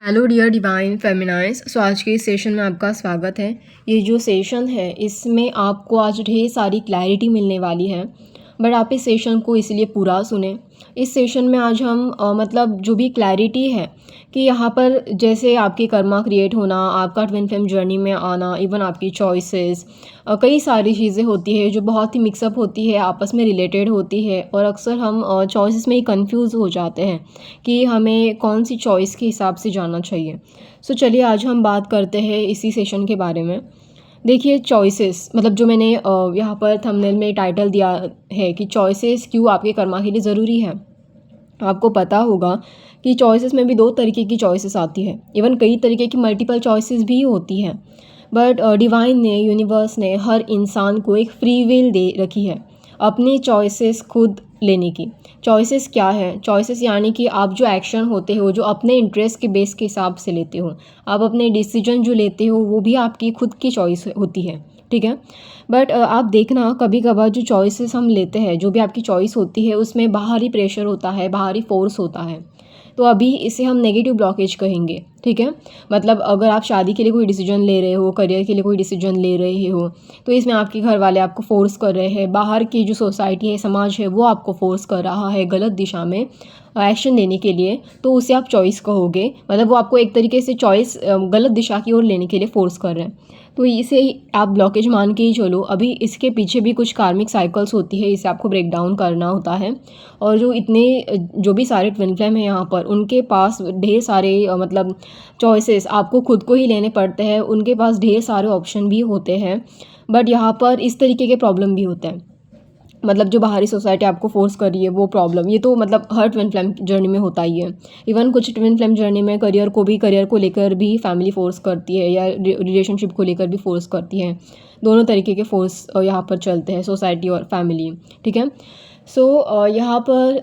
Hello dear divine feminise. So आज के इस सेशन में आपका स्वागत है। ये जो सेशन है इसमें आपको आज ढेर सारी क्लैरिटी मिलने वाली है, बट आप इस सेशन को इसलिए पूरा सुने। इस सेशन में आज हम मतलब जो भी क्लैरिटी है कि यहाँ पर जैसे आपकी कर्मा क्रिएट होना, आपका ट्विन फ्लेम जर्नी में आना, इवन आपकी चॉइसेस, कई सारी चीज़ें होती है जो बहुत ही मिक्सअप होती है, आपस में रिलेटेड होती है और अक्सर हम चॉइसेस में ही कंफ्यूज हो जाते हैं कि हमें कौन सी चॉइस के हिसाब से जाना चाहिए। सो चलिए आज हम बात करते हैं इसी सेशन के बारे में। देखिए चॉइसेस मतलब जो मैंने यहाँ पर थंबनेल में टाइटल दिया है कि चॉइसेस क्यों आपके कर्मा के लिए ज़रूरी है। आपको पता होगा कि चॉइसेस में भी दो तरीके की चॉइसेस आती है, इवन कई तरीके की मल्टीपल चॉइसेस भी होती हैं। बट डिवाइन ने, यूनिवर्स ने हर इंसान को एक फ्री विल दे रखी है अपनी चॉइसेस खुद लेने की। चॉइसेस क्या है? चॉइसेस यानी कि आप जो एक्शन होते हो, जो अपने इंटरेस्ट के बेस के हिसाब से लेते हो, आप अपने डिसीजन जो लेते हो वो भी आपकी खुद की चॉइस होती है, ठीक है। बट आप देखना कभी कभार जो चॉइसेस हम लेते हैं, जो भी आपकी चॉइस होती है उसमें बाहरी प्रेशर होता है, बाहरी फोर्स होता है, तो अभी इसे हम नेगेटिव ब्लॉकेज कहेंगे, ठीक है। मतलब अगर आप शादी के लिए कोई डिसीजन ले रहे हो, करियर के लिए कोई डिसीजन ले रहे हो, तो इसमें आपके घर वाले आपको फोर्स कर रहे हैं, बाहर की जो सोसाइटी है, समाज है, वो आपको फोर्स कर रहा है गलत दिशा में एक्शन लेने के लिए, तो उसे आप चॉइस कहोगे। मतलब वो आपको एक तरीके से चॉइस गलत दिशा की ओर लेने के लिए फोर्स कर रहे हैं, तो इसे आप ब्लॉकेज मान के ही चलो। अभी इसके पीछे भी कुछ कार्मिक साइकिल्स होती है, इसे आपको ब्रेक डाउन करना होता है। और जो भी सारे ट्विन फ्लेम हैं यहाँ पर, उनके पास ढेर सारे मतलब चॉइसेस आपको खुद को ही लेने पड़ते हैं, उनके पास ढेर सारे ऑप्शन भी होते हैं। बट यहाँ पर इस तरीके के प्रॉब्लम भी होते हैं, मतलब जो बाहरी सोसाइटी आपको फोर्स कर रही है वो प्रॉब्लम, ये तो मतलब हर ट्विन फ्लेम जर्नी में होता ही है। इवन कुछ ट्विन फ्लेम जर्नी में करियर को लेकर भी फैमिली फोर्स करती है, या रिलेशनशिप को लेकर भी फोर्स करती है। दोनों तरीके के फोर्स यहाँ पर चलते हैं, सोसाइटी और फैमिली, ठीक है। सो यहाँ पर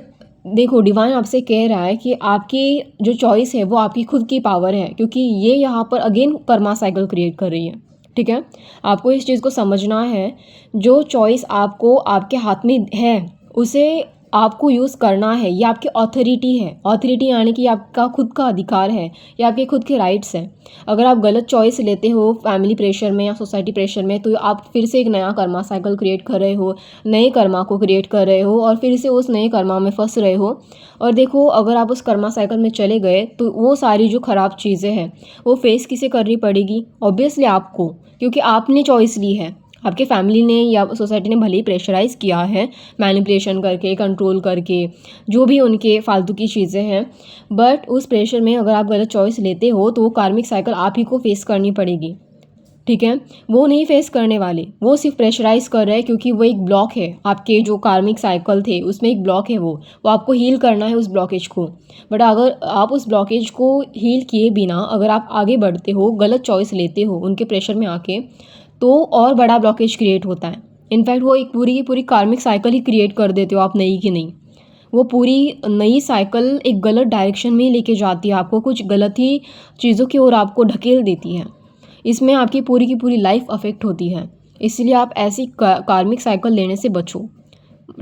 देखो डिवाइन आपसे कह रहा है कि आपकी जो चॉइस है वो आपकी खुद की पावर है, क्योंकि ये यहाँ पर अगेन कर्मा साइकिल क्रिएट कर रही है, ठीक है। आपको इस चीज़ को समझना है, जो चॉइस आपको आपके हाथ में है उसे आपको यूज़ करना है, ये आपकी ऑथोरिटी है। ऑथोरिटी यानी कि आपका खुद का अधिकार है, ये आपके खुद के राइट्स हैं। अगर आप गलत चॉइस लेते हो फैमिली प्रेशर में या सोसाइटी प्रेशर में, तो आप फिर से एक नया कर्मा साइकिल क्रिएट कर रहे हो, नए कर्मा को क्रिएट कर रहे हो और फिर से उस नए कर्मा में फंस रहे हो। और देखो अगर आप उस कर्मा साइकिल में चले गए तो वो सारी जो ख़राब चीज़ें हैं वो फेस किसे करनी पड़ेगी? ऑब्वियसली आपको, क्योंकि आपने चॉइस ली है। आपके फैमिली ने या सोसाइटी ने भले ही प्रेशराइज़ किया है, मैनिपुलेशन करके, कंट्रोल करके, जो भी उनके फालतू की चीज़ें हैं, बट उस प्रेशर में अगर आप गलत चॉइस लेते हो तो वो कार्मिक साइकिल आप ही को फेस करनी पड़ेगी, ठीक है। वो नहीं फेस करने वाले, वो सिर्फ प्रेशराइज़ कर रहे हैं, क्योंकि वो एक ब्लॉक है। आपके जो कार्मिक साइकिल थे उसमें एक ब्लॉक है, वो आपको हील करना है उस ब्लॉकेज को। बट अगर आप उस ब्लॉकेज को हील किए बिना अगर आप आगे बढ़ते हो, गलत चॉइस लेते हो उनके प्रेशर में आके, तो और बड़ा ब्लॉकेज क्रिएट होता है। इनफैक्ट वो एक पूरी की पूरी कार्मिक साइकिल ही क्रिएट कर देते हो आप, नई की नई। वो पूरी नई साइकिल एक गलत डायरेक्शन में लेके जाती है, आपको कुछ गलत ही चीज़ों की ओर आपको ढकेल देती है। इसमें आपकी पूरी की पूरी लाइफ अफेक्ट होती है। इसलिए आप ऐसी कार्मिक साइकिल लेने से बचो,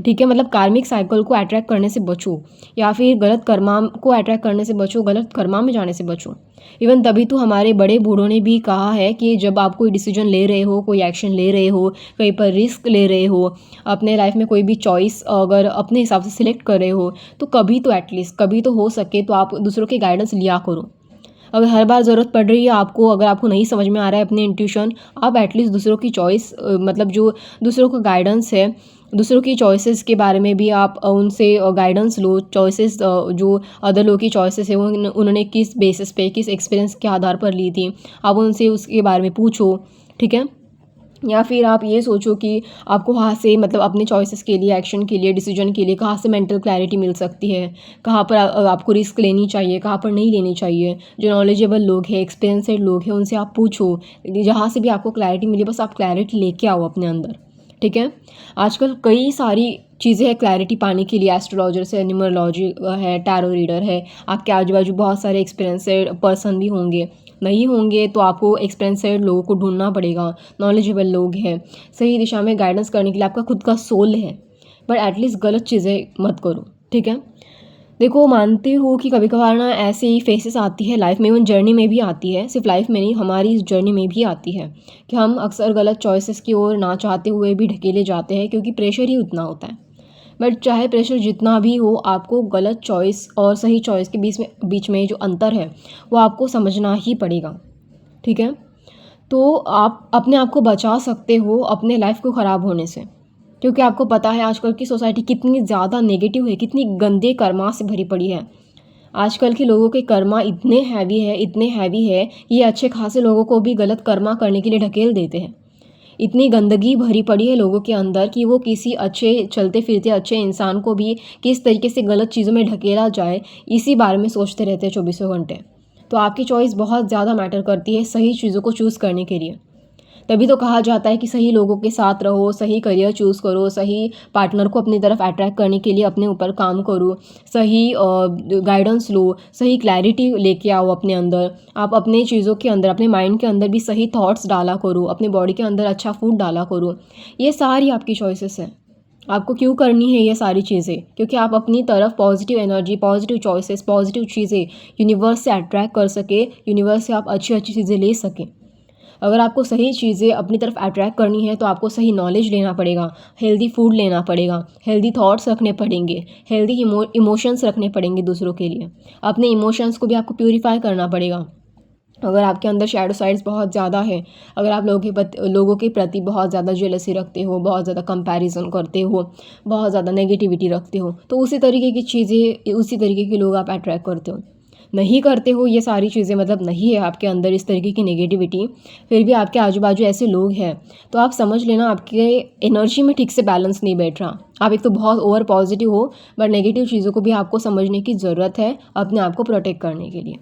ठीक है। मतलब कार्मिक साइकिल को अट्रैक्ट करने से बचो, या फिर गलत कर्मा को अट्रैक्ट करने से बचो, गलत कर्मा में जाने से बचो। इवन तभी तो हमारे बड़े बूढ़ों ने भी कहा है कि जब आप कोई डिसीजन ले रहे हो, कोई एक्शन ले रहे हो, कहीं पर रिस्क ले रहे हो, अपने लाइफ में कोई भी चॉइस अगर अपने हिसाब से सिलेक्ट कर रहे हो, तो कभी तो एटलीस्ट, कभी तो हो सके तो आप दूसरों के गाइडेंस लिया करो। अगर हर बार ज़रूरत पड़ रही है आपको, अगर आपको नहीं समझ में आ रहा है अपने इंट्यूशन, आप एटलीस्ट दूसरों की चॉइस मतलब जो दूसरों का गाइडेंस है, दूसरों की चॉइसेस के बारे में भी आप उनसे गाइडेंस लो। चॉइसेस जो अदर लोगों की चॉइसेस है वो उन्होंने किस बेसिस पे, किस एक्सपीरियंस के आधार पर ली थी, आप उनसे उसके बारे में पूछो, ठीक है। या फिर आप ये सोचो कि आपको वहाँ से मतलब अपने चॉइसेस के लिए, एक्शन के लिए, डिसीजन के लिए कहाँ से मेंटल क्लैरिटी मिल सकती है, कहाँ पर आपको रिस्क लेनी चाहिए, कहाँ पर नहीं लेनी चाहिए। जो नॉलेजेबल लोग हैं, एक्सपीरियंसेड लोग हैं, उनसे आप पूछो। जहाँ से भी आपको क्लैरिटी मिले, बस आप क्लैरिटी लेके आओ अपने अंदर, ठीक है। आजकल कई सारी चीज़ें हैं क्लैरिटी पाने के लिए, एस्ट्रोलॉजर्स है, न्यूमरोलॉजी है, टैरो रीडर है। आपके आजू बाजू बहुत सारे एक्सपीरियंसेड पर्सन भी होंगे, नहीं होंगे तो आपको एक्सपीरियंसेड लोगों को ढूंढना पड़ेगा। नॉलेजेबल लोग हैं, सही दिशा में गाइडेंस करने के लिए आपका खुद का सोल है। बट एटलीस्ट गलत चीज़ें मत करो, ठीक है। देखो, मानती हूँ कि कभी कभार ना ऐसे ही फेसेस आती है लाइफ में, इवन जर्नी में भी आती है, सिर्फ लाइफ में नहीं हमारी इस जर्नी में भी आती है कि हम अक्सर गलत चॉइसेस की ओर ना चाहते हुए भी ढकेले जाते हैं, क्योंकि प्रेशर ही उतना होता है। बट चाहे प्रेशर जितना भी हो, आपको गलत चॉइस और सही चॉइस के बीच में जो अंतर है वो आपको समझना ही पड़ेगा। ठीक है, तो आप अपने आप को बचा सकते हो अपने लाइफ को ख़राब होने से, क्योंकि आपको पता है आजकल की सोसाइटी कितनी ज़्यादा नेगेटिव है, कितनी गंदे कर्मा से भरी पड़ी है। आजकल के लोगों के कर्मा इतने हैवी है, ये अच्छे खासे लोगों को भी गलत कर्मा करने के लिए ढकेल देते हैं। इतनी गंदगी भरी पड़ी है लोगों के अंदर कि वो किसी अच्छे चलते फिरते अच्छे इंसान को भी किस तरीके से गलत चीज़ों में ढकेला जाए, इसी बारे में सोचते रहते हैं चौबीसों घंटे। तो आपकी चॉइस बहुत ज़्यादा मैटर करती है सही चीज़ों को चूज़ करने के लिए। तभी तो कहा जाता है कि सही लोगों के साथ रहो, सही करियर चूज़ करो, सही पार्टनर को अपनी तरफ अट्रैक्ट करने के लिए अपने ऊपर काम करो, सही गाइडेंस लो, सही क्लैरिटी लेके आओ अपने अंदर। आप अपने चीज़ों के अंदर, अपने माइंड के अंदर भी सही थॉट्स डाला करो, अपने बॉडी के अंदर अच्छा फूड डाला करो। ये सारी आपकी चॉइसेस हैं। आपको क्यों करनी है ये सारी चीज़ें? क्योंकि आप अपनी तरफ positive energy, positive choices, positive चीज़ें यूनिवर्स से अट्रैक्ट कर सके, यूनिवर्स से आप अच्छी अच्छी चीज़ें ले सकें। अगर आपको सही चीज़ें अपनी तरफ अट्रैक्ट करनी है तो आपको सही नॉलेज लेना पड़ेगा, हेल्दी फूड लेना पड़ेगा, हेल्दी थॉट्स रखने पड़ेंगे, हेल्दी इमोशंस रखने पड़ेंगे दूसरों के लिए। अपने इमोशंस को भी आपको प्यूरीफाई करना पड़ेगा। अगर आपके अंदर शैडो साइड्स बहुत ज़्यादा है, अगर आप लोगों के प्रति बहुत ज़्यादा जेलसी रखते हो, बहुत ज़्यादा कंपैरिजन करते हो, बहुत ज़्यादा नेगेटिविटी रखते हो, तो उसी तरीके की चीज़ें, उसी तरीके के लोग आप अट्रैक्ट करते हो। नहीं करते हो ये सारी चीज़ें, मतलब नहीं है आपके अंदर इस तरीके की नेगेटिविटी, फिर भी आपके आजू बाजू ऐसे लोग हैं, तो आप समझ लेना आपके एनर्जी में ठीक से बैलेंस नहीं बैठ रहा। आप एक तो बहुत ओवर पॉजिटिव हो, बट नेगेटिव चीज़ों को भी आपको समझने की ज़रूरत है अपने आप को प्रोटेक्ट करने के लिए।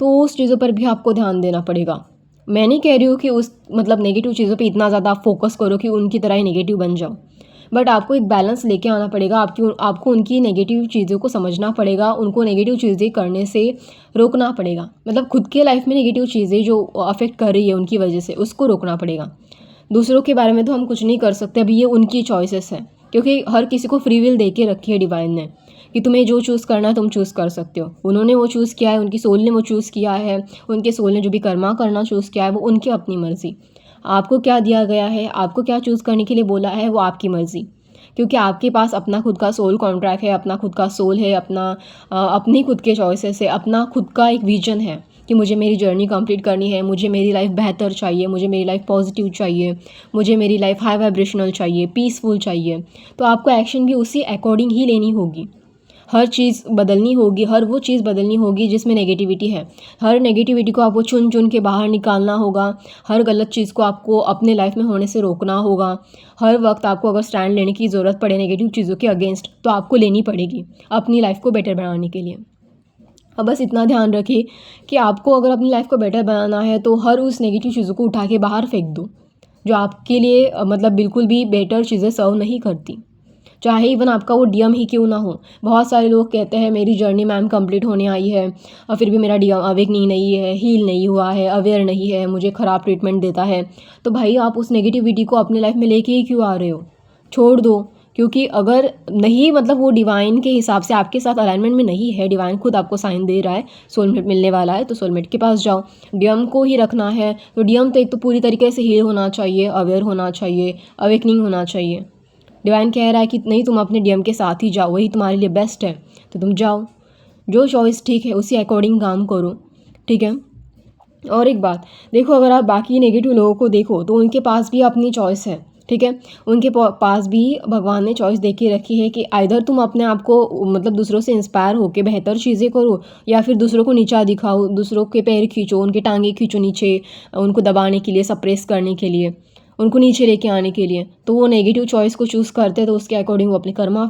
तो उस चीज़ों पर भी आपको ध्यान देना पड़ेगा। मैं नहीं कह रही हूँ कि उस मतलब नेगेटिव चीज़ों पे इतना ज़्यादा आप फोकस करो कि उनकी तरह ही नेगेटिव बन जाओ, बट आपको एक बैलेंस लेके आना पड़ेगा। आपको उनकी नेगेटिव चीज़ों को समझना पड़ेगा, उनको नेगेटिव चीज़ें करने से रोकना पड़ेगा। मतलब खुद के लाइफ में नेगेटिव चीज़ें जो अफेक्ट कर रही है उनकी वजह से, उसको रोकना पड़ेगा। दूसरों के बारे में तो हम कुछ नहीं कर सकते, अभी ये उनकी चॉइसेस है, क्योंकि हर किसी को फ्री विल दे के रखी है डिवाइन ने कि तुम्हें जो चूज़ करना है तुम चूज़ कर सकते हो। उन्होंने वो चूज़ किया है, उनकी सोल ने वो चूज़ किया है, उनके सोल ने जो भी कर्मा करना चूज़ किया है वो उनकी अपनी मर्ज़ी। आपको क्या दिया गया है, आपको क्या चूज़ करने के लिए बोला है, वो आपकी मर्ज़ी। क्योंकि आपके पास अपना खुद का सोल कॉन्ट्रैक्ट है, अपना खुद का सोल है, अपनी खुद के चॉइसेस है, अपना खुद का एक विजन है कि मुझे मेरी जर्नी कंप्लीट करनी है, मुझे मेरी लाइफ बेहतर चाहिए, मुझे मेरी लाइफ पॉजिटिव चाहिए, मुझे मेरी लाइफ हाई वाइब्रेशनल चाहिए, पीसफुल चाहिए। तो आपको एक्शन भी उसी अकॉर्डिंग ही लेनी होगी। हर चीज़ बदलनी होगी, हर वो चीज़ बदलनी होगी जिसमें नेगेटिविटी है। हर नेगेटिविटी को आपको चुन चुन के बाहर निकालना होगा। हर गलत चीज़ को आपको अपने लाइफ में होने से रोकना होगा। हर वक्त आपको अगर स्टैंड लेने की ज़रूरत पड़े नेगेटिव चीज़ों के अगेंस्ट, तो आपको लेनी पड़ेगी अपनी लाइफ को बेटर बनाने के लिए। अब बस इतना ध्यान रखिए कि आपको अगर अपनी लाइफ को बेटर बनाना है तो हर उस नेगेटिव चीज़ों को उठा के बाहर फेंक दो जो आपके लिए मतलब बिल्कुल भी बेटर चीज़ें सर्व नहीं करती, चाहे इवन आपका वो डीएम ही क्यों ना हो। बहुत सारे लोग कहते हैं मेरी जर्नी मैम कंप्लीट होने आई है और फिर भी मेरा डीएम अवेकनिंग नहीं है, हील नहीं हुआ है, अवेयर नहीं है, मुझे ख़राब ट्रीटमेंट देता है। तो भाई आप उस नेगेटिविटी को अपने लाइफ में लेके ही क्यों आ रहे हो? छोड़ दो। क्योंकि अगर नहीं मतलब वो डिवाइन के हिसाब से आपके साथ अलाइनमेंट में नहीं है, डिवाइन खुद आपको साइन दे रहा है सोलमेट मिलने वाला है, तो सोलमेट के पास जाओ। डीएम को ही रखना है तो डीएम तो एक तो पूरी तरीके से हील होना चाहिए, अवेयर होना चाहिए, अवेकनिंग होना चाहिए। डिवाइन कह रहा है कि नहीं, तुम अपने डीएम के साथ ही जाओ, वही तुम्हारे लिए बेस्ट है, तो तुम जाओ। जो चॉइस ठीक है उसी अकॉर्डिंग काम करो, ठीक है। और एक बात देखो, अगर आप बाकी नेगेटिव लोगों को देखो तो उनके पास भी अपनी चॉइस है, ठीक है। उनके पास भी भगवान ने चॉइस दे के रखी है कि आइदर तुम अपने आप को मतलब दूसरों से इंस्पायर होकर बेहतर चीज़ें करो, या फिर दूसरों को नीचा दिखाओ, दूसरों के पैर खींचो, उनके टांगे खींचो नीचे, उनको दबाने के लिए, सप्रेस करने के लिए, उनको नीचे लेके आने के लिए। तो वो नेगेटिव चॉइस को चूज़ करते हैं तो उसके अकॉर्डिंग वो अपने कर्मा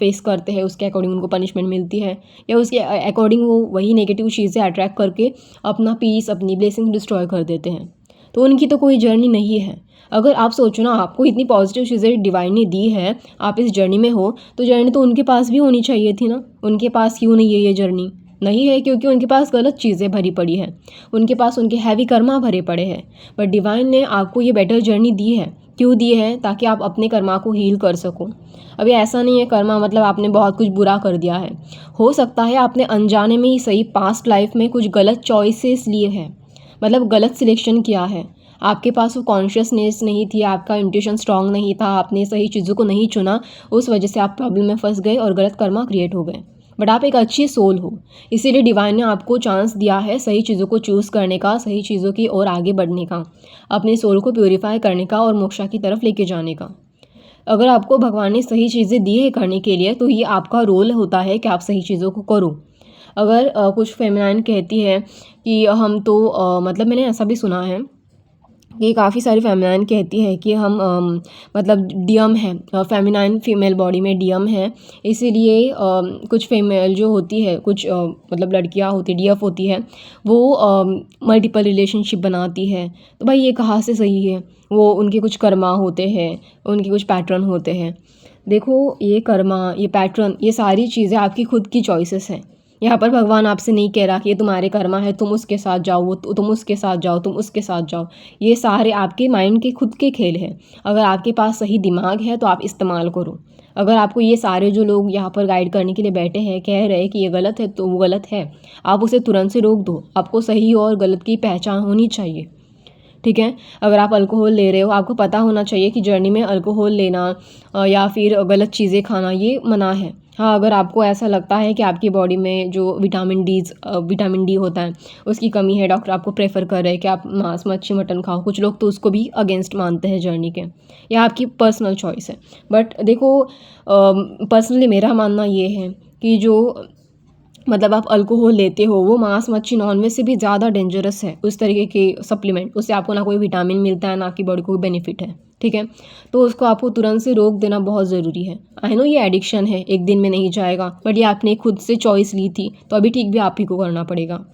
फेस करते हैं, उसके अकॉर्डिंग उनको पनिशमेंट मिलती है, या उसके अकॉर्डिंग वो वही नेगेटिव चीज़ें अट्रैक्ट करके अपना पीस, अपनी ब्लेसिंग डिस्ट्रॉय कर देते हैं। तो उनकी तो कोई जर्नी नहीं है। अगर आप सोचो ना, आपको इतनी पॉजिटिव चीज़ें डिवाइन ने दी है, आप इस जर्नी में हो, तो जर्नी तो उनके पास भी होनी चाहिए थी ना। उनके पास क्यों नहीं है ये जर्नी? नहीं है क्योंकि उनके पास गलत चीज़ें भरी पड़ी हैं, उनके पास उनके हैवी कर्मा भरे पड़े हैं। बट डिवाइन ने आपको ये बेटर जर्नी दी है क्यों दिए हैं? ताकि आप अपने कर्मा को हील कर सको। अभी ऐसा नहीं है कर्मा मतलब आपने बहुत कुछ बुरा कर दिया है। हो सकता है आपने अनजाने में ही सही पास्ट लाइफ में कुछ गलत चॉइसेस लिए हैं, मतलब गलत सिलेक्शन किया है। आपके पास वो कॉन्शियसनेस नहीं थी, आपका इंट्यूशन स्ट्रांग नहीं था, आपने सही चीज़ों को नहीं चुना, उस वजह से आप प्रॉब्लम में फंस गए और गलत कर्मा क्रिएट हो गए। बट आप एक अच्छी सोल हो, इसीलिए डिवाइन ने आपको चांस दिया है सही चीज़ों को चूज़ करने का, सही चीज़ों की ओर आगे बढ़ने का, अपने सोल को प्योरीफाई करने का और मोक्षा की तरफ लेके जाने का। अगर आपको भगवान ने सही चीज़ें दी है करने के लिए, तो ये आपका रोल होता है कि आप सही चीज़ों को करो। अगर कुछ फेमिनाइन कहती है कि हम तो मतलब मैंने ऐसा भी सुना है कि काफ़ी सारी फेमिनाइन कहती है कि हम मतलब डीएम है, फेमिनाइन फीमेल बॉडी में डीएम है, इसीलिए कुछ फीमेल जो होती है, कुछ मतलब लड़कियां होती डीएफ होती है, वो मल्टीपल रिलेशनशिप बनाती है। तो भाई ये कहाँ से सही है? वो उनके कुछ कर्मा होते हैं, उनके कुछ पैटर्न होते हैं। देखो ये कर्मा, ये पैटर्न, ये सारी चीज़ें आपकी खुद की चॉइसेस हैं। यहाँ पर भगवान आपसे नहीं कह रहा कि ये तुम्हारे कर्मा है, तुम उसके साथ जाओ, वो तुम उसके साथ जाओ, तुम उसके साथ जाओ। ये सारे आपके माइंड के खुद के खेल हैं। अगर आपके पास सही दिमाग है तो आप इस्तेमाल करो। अगर आपको ये सारे जो लोग यहाँ पर गाइड करने के लिए बैठे हैं कह रहे हैं कि ये गलत है, तो वो गलत है, आप उसे तुरंत से रोक दो। आपको सही और गलत की पहचान होनी चाहिए, ठीक है? अगर आप अल्कोहल ले रहे हो, आपको पता होना चाहिए कि जर्नी में अल्कोहल लेना या फिर गलत चीज़ें खाना ये मना है। हाँ, अगर आपको ऐसा लगता है कि आपकी बॉडी में जो विटामिन डी होता है उसकी कमी है, डॉक्टर आपको प्रेफर कर रहे हैं कि आप मांस, मच्छी, मटन खाओ। कुछ लोग तो उसको भी अगेंस्ट मानते हैं जर्नी के। यह आपकी पर्सनल चॉइस है। बट देखो पर्सनली मेरा मानना ये है कि जो मतलब आप अल्कोहल लेते हो वो मांस, मच्छी, नॉनवेज से भी ज़्यादा डेंजरस है उस तरीके के सप्लीमेंट। उससे आपको ना कोई विटामिन मिलता है, ना आपकी बॉडी को बेनिफिट है, ठीक है? तो उसको आपको तुरंत से रोक देना बहुत ज़रूरी है। आई नो ये एडिक्शन है, एक दिन में नहीं जाएगा, बट ये आपने खुद से चॉइस ली थी, तो अभी ठीक भी आप ही को करना पड़ेगा।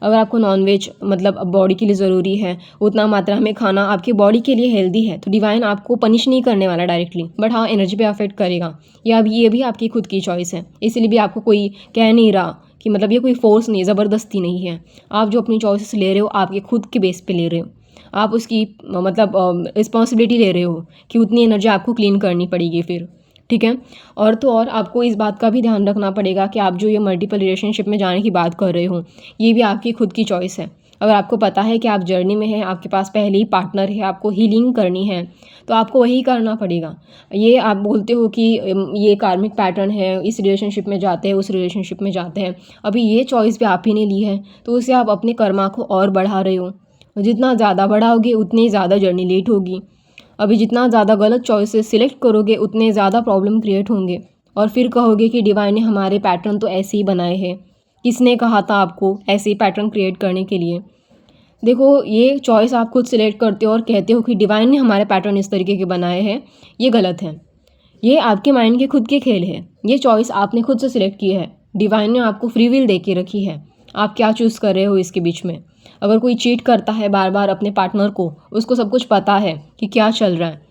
अगर आपको नॉनवेज मतलब बॉडी के लिए ज़रूरी है, उतना मात्रा में खाना आपकी बॉडी के लिए हेल्दी है, तो डिवाइन आपको पनिश नहीं करने वाला डायरेक्टली, बट हाँ एनर्जी पे अफेक्ट करेगा। या ये भी आपकी खुद की चॉइस है, इसीलिए भी आपको कोई कह नहीं रहा कि मतलब ये कोई फोर्स नहीं, ज़बरदस्ती नहीं है। आप जो अपनी चॉइसेस ले रहे हो आपके खुद के बेस पे ले रहे हो। आप उसकी मतलब रिस्पॉन्सिबिलिटी ले रहे हो कि उतनी एनर्जी आपको क्लीन करनी पड़ेगी फिर, ठीक है? और तो और आपको इस बात का भी ध्यान रखना पड़ेगा कि आप जो ये मल्टीपल रिलेशनशिप में जाने की बात कर रहे हो, ये भी आपकी खुद की चॉइस है। अगर आपको पता है कि आप जर्नी में हैं, आपके पास पहले ही पार्टनर है, आपको हीलिंग करनी है, तो आपको वही करना पड़ेगा। ये आप बोलते हो कि ये कार्मिक पैटर्न है, इस रिलेशनशिप में जाते हैं, उस रिलेशनशिप में जाते हैं, अभी ये चॉइस भी आप ही ने ली है, तो उससे आप अपने कर्मा को और बढ़ा रहे हो। जितना ज़्यादा बढ़ाओगे उतनी ज़्यादा जर्नी लेट होगी। अभी जितना ज़्यादा गलत चॉइसेस सिलेक्ट करोगे उतने ज़्यादा प्रॉब्लम क्रिएट होंगे, और फिर कहोगे कि डिवाइन ने हमारे पैटर्न तो ऐसे ही बनाए हैं। किसने कहा था आपको ऐसे ही पैटर्न क्रिएट करने के लिए? देखो ये चॉइस आप खुद सिलेक्ट करते हो और कहते हो कि डिवाइन ने हमारे पैटर्न इस तरीके के बनाए हैं, ये गलत है। ये आपके माइंड के खुद के खेल है। ये चॉइस आपने खुद से सिलेक्ट की है। डिवाइन ने आपको फ्री विल दे के रखी है, आप क्या चूज़ कर रहे हो इसके बीच में। अगर कोई चीट करता है बार बार अपने पार्टनर को, उसको सब कुछ पता है कि क्या चल रहा है।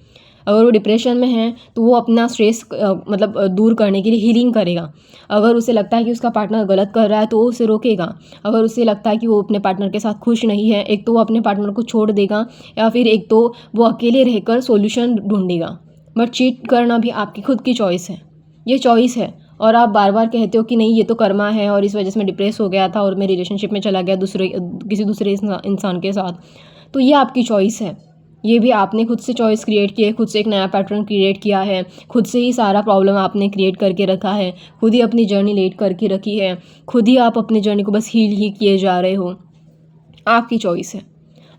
अगर वो डिप्रेशन में है तो वो अपना स्ट्रेस मतलब दूर करने के लिए हीलिंग करेगा। अगर उसे लगता है कि उसका पार्टनर गलत कर रहा है तो वो उसे रोकेगा। अगर उसे लगता है कि वो अपने पार्टनर के साथ खुश नहीं है, एक तो वो अपने पार्टनर को छोड़ देगा, या फिर एक तो वो अकेले रहकर सॉल्यूशन ढूंढेगा। बट चीट करना भी आपकी खुद की चॉइस है, ये चॉइस है। और आप बार बार कहते हो कि नहीं ये तो कर्मा है और इस वजह से मैं डिप्रेस हो गया था और मैं रिलेशनशिप में चला गया किसी दूसरे इंसान के साथ, तो ये आपकी चॉइस है। ये भी आपने खुद से चॉइस क्रिएट की है, खुद से एक नया पैटर्न क्रिएट किया है, खुद से ही सारा प्रॉब्लम आपने क्रिएट करके रखा है, खुद ही अपनी जर्नी लेट करके रखी है, खुद ही आप अपनी जर्नी को बस हील ही किए जा रहे हो। आपकी चॉइस है,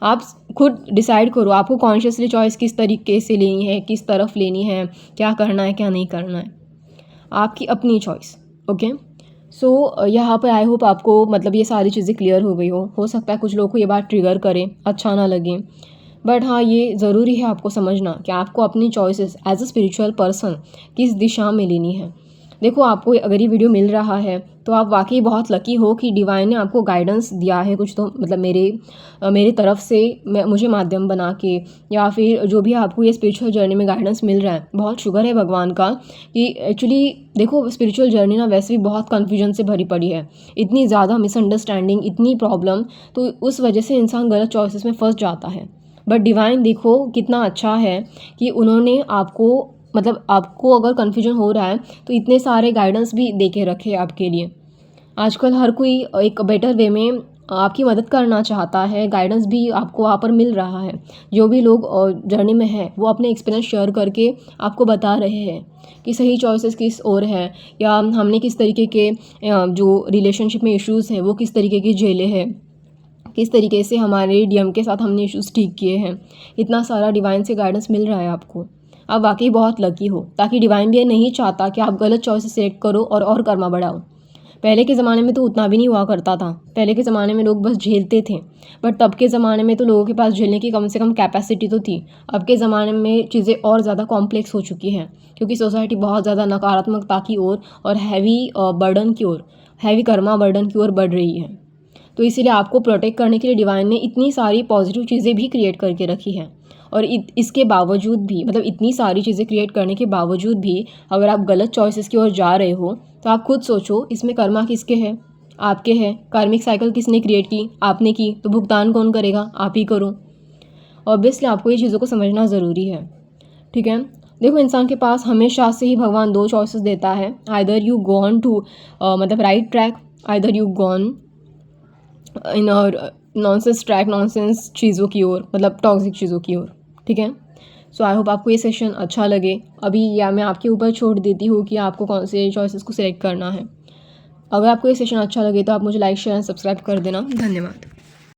आप खुद डिसाइड करो आपको कॉन्शियसली चॉइस किस तरीके से लेनी है, किस तरफ लेनी है, क्या करना है क्या नहीं करना है, आपकी अपनी चॉइस। ओके, सो यहाँ पर आई होप आपको मतलब ये सारी चीज़ें क्लियर हो गई हो सकता है कुछ लोगों को ये बात ट्रिगर करे, अच्छा ना लगे, बट हाँ ये ज़रूरी है आपको समझना कि आपको अपनी choices as a spiritual person किस दिशा में लेनी है। देखो आपको अगर ये वीडियो मिल रहा है तो आप वाकई बहुत लकी हो कि डिवाइन ने आपको गाइडेंस दिया है कुछ, तो मतलब मेरी तरफ से मुझे माध्यम बना के, या फिर जो भी आपको ये स्पिरिचुअल जर्नी में गाइडेंस मिल रहा है, बहुत शुक्र है भगवान का कि एक्चुअली देखो स्पिरिचुअल जर्नी ना वैसे भी बहुत कन्फ्यूजन से भरी पड़ी है, इतनी ज़्यादा मिसअंडरस्टैंडिंग, इतनी प्रॉब्लम, तो उस वजह से इंसान गलत चॉइसेस में फंस जाता है। बट डिवाइन देखो कितना अच्छा है कि उन्होंने आपको मतलब आपको अगर कन्फ्यूजन हो रहा है तो इतने सारे गाइडेंस भी दे के रखे आपके लिए। आजकल हर कोई एक बेटर वे में आपकी मदद करना चाहता है, गाइडेंस भी आपको वहाँ पर मिल रहा है। जो भी लोग जर्नी में हैं वो अपने एक्सपीरियंस शेयर करके आपको बता रहे हैं कि सही चॉइसेस किस ओर है, या हमने किस तरीके के जो रिलेशनशिप में इश्यूज़ हैं वो किस तरीके की झेले हैं, किस तरीके से हमारे डीएम के साथ हमने इश्यूज़ ठीक किए हैं। इतना सारा डिवाइन से गाइडेंस मिल रहा है आपको। आप वाकई बहुत लकी हो, ताकि डिवाइन भी ये नहीं चाहता कि आप गलत चॉइसेस सेलेक्ट करो और कर्मा बढ़ाओ। पहले के ज़माने में तो उतना भी नहीं हुआ करता था। पहले के ज़माने में लोग बस झेलते थे, बट तब के ज़माने में तो लोगों के पास झेलने की कम से कम कैपेसिटी तो थी। अब के ज़माने में चीज़ें और ज़्यादा कॉम्प्लेक्स हो चुकी हैं, क्योंकि सोसाइटी बहुत ज़्यादा नकारात्मकता की ओर और हैवी बर्डन की ओर, हैवी कर्मा बर्डन की ओर बढ़ रही है। तो इसीलिए आपको प्रोटेक्ट करने के लिए डिवाइन ने इतनी सारी पॉजिटिव चीज़ें भी क्रिएट करके रखी हैं। और इसके बावजूद भी, मतलब इतनी सारी चीज़ें क्रिएट करने के बावजूद भी अगर आप गलत चॉइसेस की ओर जा रहे हो तो आप खुद सोचो, इसमें कर्मा किसके हैं? आपके हैं। कार्मिक साइकिल किसने क्रिएट की? आपने की। तो भुगतान कौन करेगा? आप ही करो। ऑब्वियसली आपको ये चीज़ों को समझना ज़रूरी है, ठीक है। देखो, इंसान के पास हमेशा से ही भगवान दो चॉइसेस देता है। आइदर यू गॉन टू मतलब right track, either you gone in nonsense track, nonsense चीज़ों की ओर, मतलब टॉक्सिक चीज़ों की ओर, ठीक है। सो आई होप आपको ये सेशन अच्छा लगे। अभी या मैं आपके ऊपर छोड़ देती हूँ कि आपको कौन से चॉइसेस को सिलेक्ट करना है। अगर आपको ये सेशन अच्छा लगे तो आप मुझे लाइक, शेयर एंड सब्सक्राइब कर देना। धन्यवाद।